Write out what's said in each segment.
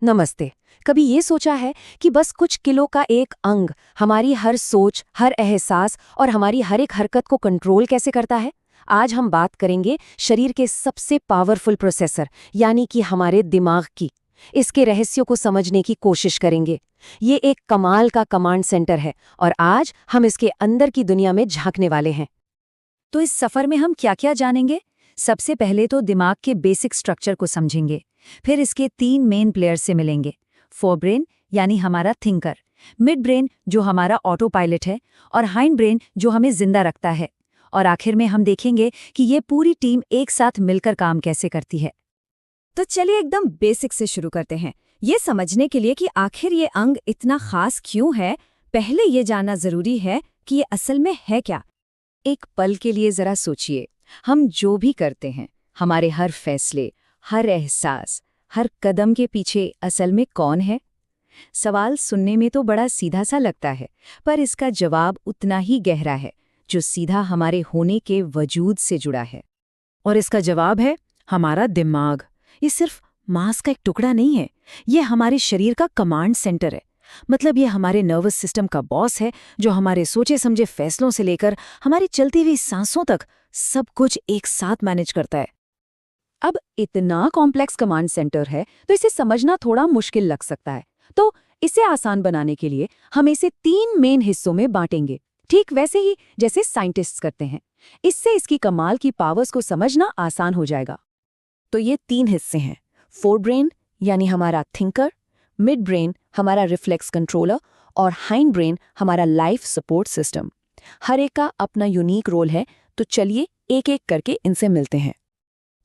नमस्ते। कभी ये सोचा है कि बस कुछ किलो का एक अंग हमारी हर सोच, हर एहसास और हमारी हर एक हरकत को कंट्रोल कैसे करता है? आज हम बात करेंगे शरीर के सबसे पावरफुल प्रोसेसर यानी कि हमारे दिमाग की। इसके रहस्यों को समझने की कोशिश करेंगे। ये एक कमाल का कमांड सेंटर है और आज हम इसके अंदर की दुनिया में झांकने वाले हैं। तो इस सफर में हम क्या-क्या जानेंगे? सबसे पहले तो दिमाग के बेसिक स्ट्रक्चर को समझेंगे। फिर इसके 3 मेन प्लेयर्स से मिलेंगे। फोरब्रेन यानी हमारा थिंकर, मिड ब्रेन जो हमारा ऑटो पायलट है और हाइंड ब्रेन जो हमें जिंदा रखता है। और आखिर में हम देखेंगे कि ये पूरी टीम एक साथ मिलकर काम कैसे करती है। तो चलिए एकदम बेसिक से शुरू करते हैं। ये समझने के लिए कि आखिर ये अंग इतना खास क्यों है, पहले ये जानना जरूरी है कि ये असल में है क्या। एक पल के लिए जरा सोचिए, हम जो भी करते हैं, हमारे हर फैसले, हर एहसास, हर कदम के पीछे असल में कौन है? सवाल सुनने में तो बड़ा सीधा सा लगता है, पर इसका जवाब उतना ही गहरा है, जो सीधा हमारे होने के वजूद से जुड़ा है। और इसका जवाब है हमारा दिमाग। ये सिर्फ मांस का एक टुकड़ा नहीं है, ये हमारे शरीर का कमांड सेंटर है। मतलब ये हमारे नर्वस सिस्टम का बॉस है, जो हमारे सोचे समझे फैसलों से लेकर हमारी चलती हुई सांसों तक सब कुछ एक साथ मैनेज करता है। अब इतना कॉम्प्लेक्स कमांड सेंटर है तो इसे समझना थोड़ा मुश्किल लग सकता है। तो इसे आसान बनाने के लिए हम इसे 3 मेन हिस्सों में बांटेंगे, ठीक वैसे ही जैसे साइंटिस्ट्स करते हैं। इससे इसकी कमाल की पावर्स को समझना आसान हो जाएगा। तो ये 3 हिस्से हैं, फोरब्रेन यानी हमारा थिंकर, मिड ब्रेन हमारा रिफ्लेक्स कंट्रोलर और हाइंड ब्रेन हमारा लाइफ सपोर्ट सिस्टम। हर एक का अपना यूनिक रोल है, तो चलिए एक एक करके इनसे मिलते हैं।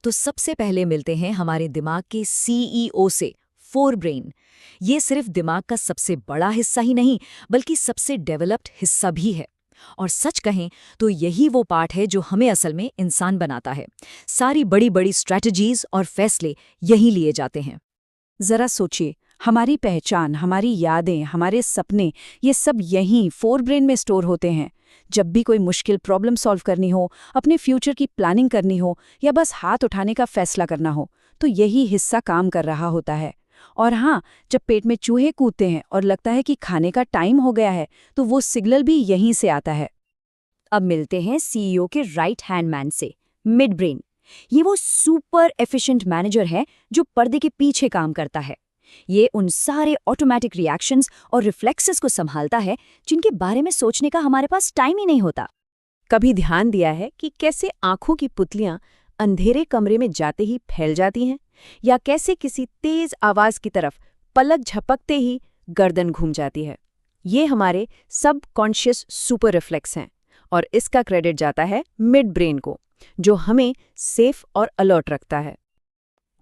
तो सबसे पहले मिलते हैं हमारे दिमाग के सीईओ से, फोरब्रेन। ये सिर्फ दिमाग का सबसे बड़ा हिस्सा ही नहीं, बल्कि सबसे डेवलप्ड हिस्सा भी है। और सच कहें तो यही वो पार्ट है जो हमें असल में इंसान बनाता है। सारी बड़ी बड़ी स्ट्रैटेजीज और फैसले यही लिए जाते हैं। जरा सोचिए, हमारी पहचान, हमारी यादें, हमारे सपने, ये सब यहीं फोरब्रेन में स्टोर होते हैं। जब भी कोई मुश्किल प्रॉब्लम सॉल्व करनी हो, अपने फ्यूचर की प्लानिंग करनी हो या बस हाथ उठाने का फैसला करना हो, तो यही हिस्सा काम कर रहा होता है। और हाँ, जब पेट में चूहे कूदते हैं और लगता है कि खाने का टाइम हो गया है, तो वो सिग्नल भी यहीं से आता है। अब मिलते हैं सीईओ के राइट हैंड मैन से, मिड ब्रेन। ये वो सुपर एफिशिएंट मैनेजर है जो पर्दे के पीछे काम करता है। ये उन सारे ऑटोमेटिक रिएक्शंस और रिफ्लेक्सेस को संभालता है जिनके बारे में सोचने का हमारे पास टाइम ही नहीं होता। कभी ध्यान दिया है कि कैसे आंखों की पुतलियां अंधेरे कमरे में जाते ही फैल जाती हैं, या कैसे किसी तेज आवाज की तरफ पलक झपकते ही गर्दन घूम जाती है? ये हमारे सबकॉन्शियस सुपर रिफ्लेक्स हैं, और इसका क्रेडिट जाता है मिड ब्रेन को, जो हमें सेफ और अलर्ट रखता है।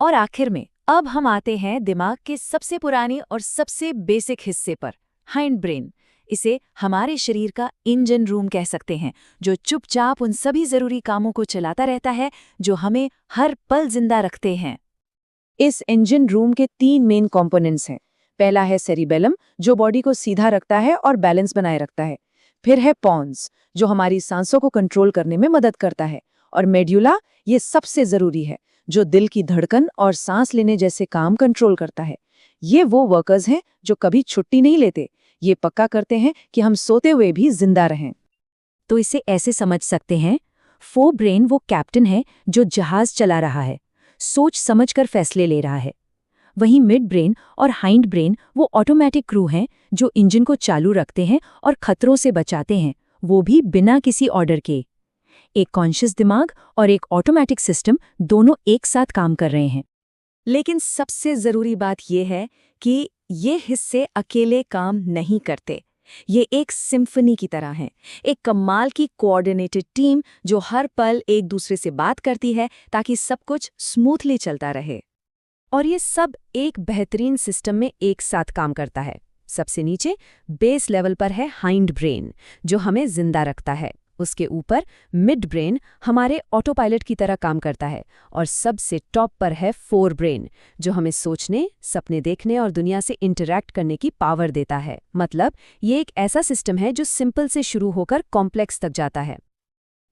और आखिर में अब हम आते हैं दिमाग के सबसे पुराने और सबसे बेसिक हिस्से पर, हाइंड ब्रेन। इसे हमारे शरीर का इंजन रूम कह सकते हैं, जो चुपचाप उन सभी जरूरी कामों को चलाता रहता है जो हमें हर पल जिंदा रखते हैं। इस इंजन रूम के 3 मेन कंपोनेंट्स हैं। पहला है सेरिबेलम, जो बॉडी को सीधा रखता है और बैलेंस बनाए रखता है। फिर है पॉन्स, जो हमारी सांसों को कंट्रोल करने में मदद करता है। और मेड्यूला, ये सबसे जरूरी है, जो दिल की धड़कन और सांस लेने जैसे काम कंट्रोल करता है। ये वो वर्कर्स हैं जो कभी छुट्टी नहीं लेते। ये पक्का करते हैं कि हम सोते हुए भी जिंदा रहें। तो इसे ऐसे समझ सकते हैं, फोरब्रेन वो कैप्टन है जो जहाज चला रहा है, सोच समझकर फैसले ले रहा है। वहीं मिड ब्रेन और हाइंड ब्रेन वो ऑटोमेटिक क्रू हैं जो इंजन को चालू रखते हैं और खतरों से बचाते हैं, वो भी बिना किसी ऑर्डर के। एक कॉन्शियस दिमाग और एक ऑटोमेटिक सिस्टम दोनों एक साथ काम कर रहे हैं। लेकिन सबसे जरूरी बात यह है कि ये हिस्से अकेले काम नहीं करते। ये एक सिम्फनी की तरह हैं, एक कमाल की कोऑर्डिनेटेड टीम जो हर पल एक दूसरे से बात करती है ताकि सब कुछ स्मूथली चलता रहे। और ये सब एक बेहतरीन सिस्टम में एक साथ काम करता है। सबसे नीचे बेस लेवल पर है हाइंड ब्रेन, जो हमें जिंदा रखता है। उसके ऊपर मिड ब्रेन हमारे ऑटो पायलट की तरह काम करता है। और सबसे टॉप पर है फोर ब्रेन, जो हमें सोचने, सपने देखने और दुनिया से इंटरैक्ट करने की पावर देता है। मतलब ये एक ऐसा सिस्टम है जो सिंपल से शुरू होकर कॉम्प्लेक्स तक जाता है।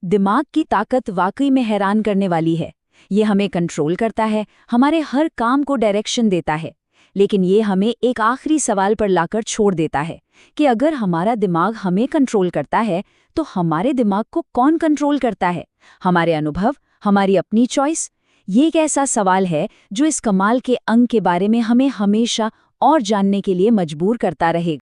दिमाग की ताकत वाकई में हैरान करने वाली है। ये हमें कंट्रोल करता है, हमारे हर काम को डायरेक्शन देता है। लेकिन ये हमें एक आखिरी सवाल पर लाकर छोड़ देता है कि अगर हमारा दिमाग हमें कंट्रोल करता है तो हमारे दिमाग को कौन कंट्रोल करता है? हमारे अनुभव, हमारी अपनी चॉइस? ये एक ऐसा सवाल है जो इस कमाल के अंग के बारे में हमें हमेशा और जानने के लिए मजबूर करता रहेगा।